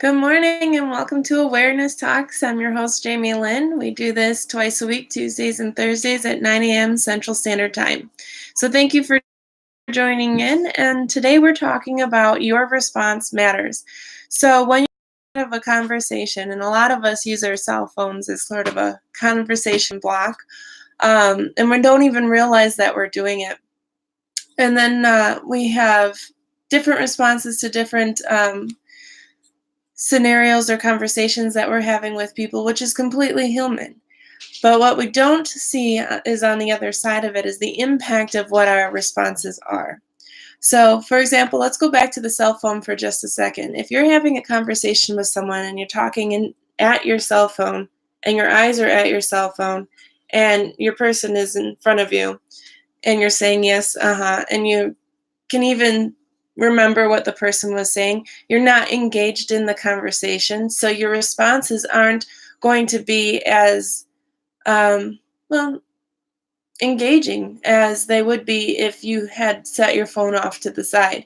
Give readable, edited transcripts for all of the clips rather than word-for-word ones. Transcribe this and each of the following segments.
Good morning and welcome to Awareness Talks. I'm your host, Jamie Lynn. We do this twice a week, Tuesdays and Thursdays at 9 a.m. Central Standard Time. So thank you for joining in. And today we're talking about your response matters. So when you have a conversation, and a lot of us use our cell phones as sort of a conversation block, and we don't even realize that we're doing it. And then we have different responses to different scenarios or conversations that we're having with people, which is completely human. But what we don't see is on the other side of it is the impact of what our responses are. So, for example, let's go back to the cell phone for just a second. If you're having a conversation with someone and you're talking at your cell phone and your eyes are at your cell phone and your person is in front of you and you're saying yes, and you can even remember what the person was saying, you're not engaged in the conversation. So your responses aren't going to be as, well, engaging as they would be if you had set your phone off to the side.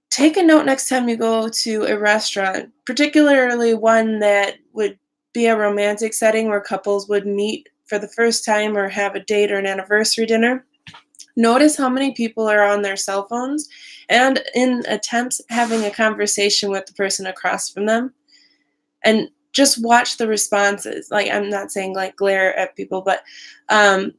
Take a note next time you go to a restaurant, particularly one that would be a romantic setting where couples would meet for the first time or have a date or an anniversary dinner. Notice how many people are on their cell phones and in attempts having a conversation with the person across from them, and just watch the responses. Like, I'm not saying like glare at people, but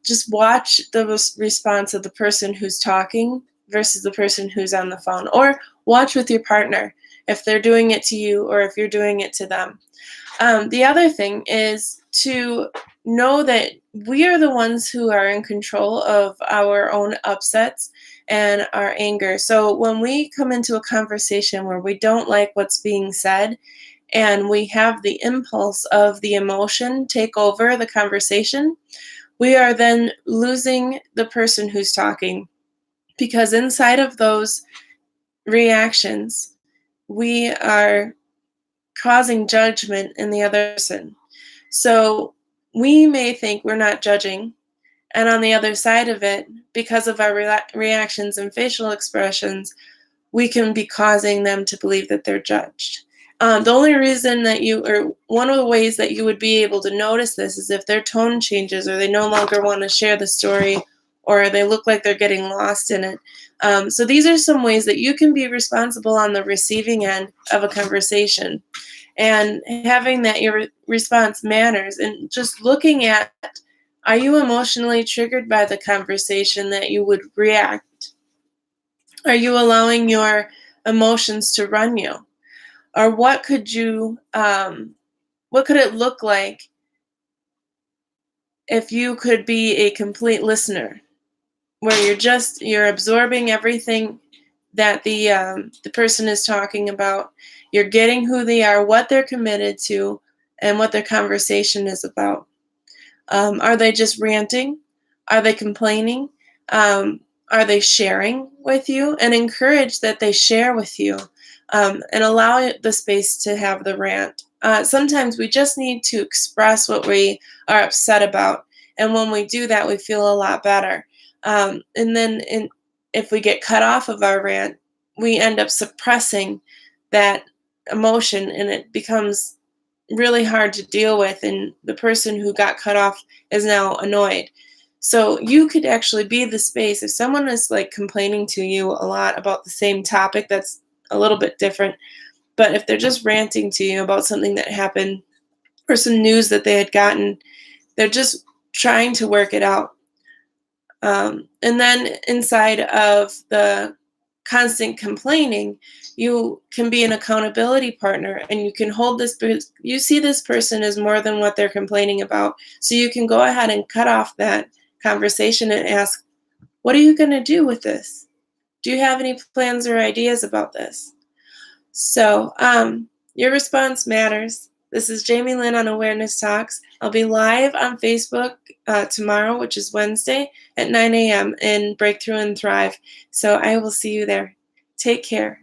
just watch the response of the person who's talking versus the person who's on the phone, or watch with your partner if they're doing it to you or if you're doing it to them. The other thing is to know that we are the ones who are in control of our own upsets and our anger. So when we come into a conversation where we don't like what's being said and we have the impulse of the emotion take over the conversation, we are then losing the person who's talking, because inside of those reactions, we are causing judgment in the other person. So we may think we're not judging, and on the other side of it, because of our reactions and facial expressions, we can be causing them to believe that they're judged. The only reason that or one of the ways that you would be able to notice this is if their tone changes or they no longer want to share the story or they look like they're getting lost in it. So these are some ways that you can be responsible on the receiving end of a conversation, and having that your response matters, and just looking at, are you emotionally triggered by the conversation that you would react? Are you allowing your emotions to run you? Or what could it look like if you could be a complete listener, where you're absorbing everything that the person is talking about. You're getting who they are, what they're committed to, and what their conversation is about. Are they just ranting? Are they complaining? Are they sharing with you? And encourage that they share with you, and allow the space to have the rant. Sometimes we just need to express what we are upset about. And when we do that, we feel a lot better. And then if we get cut off of our rant, we end up suppressing that emotion, and it becomes really hard to deal with, and the person who got cut off is now annoyed. So you could actually be the space if someone is like complaining to you a lot about the same topic that's a little bit different, but if they're just ranting to you about something that happened or some news that they had gotten, they're just trying to work it out. And then inside of the constant complaining, you can be an accountability partner, and you can hold you see this person as more than what they're complaining about. So you can go ahead and cut off that conversation and ask, what are you going to do with this? Do you have any plans or ideas about this? So, your response matters. This is Jamie Lynn on Awareness Talks. I'll be live on Facebook tomorrow, which is Wednesday at 9 a.m. in Breakthrough and Thrive. So I will see you there. Take care.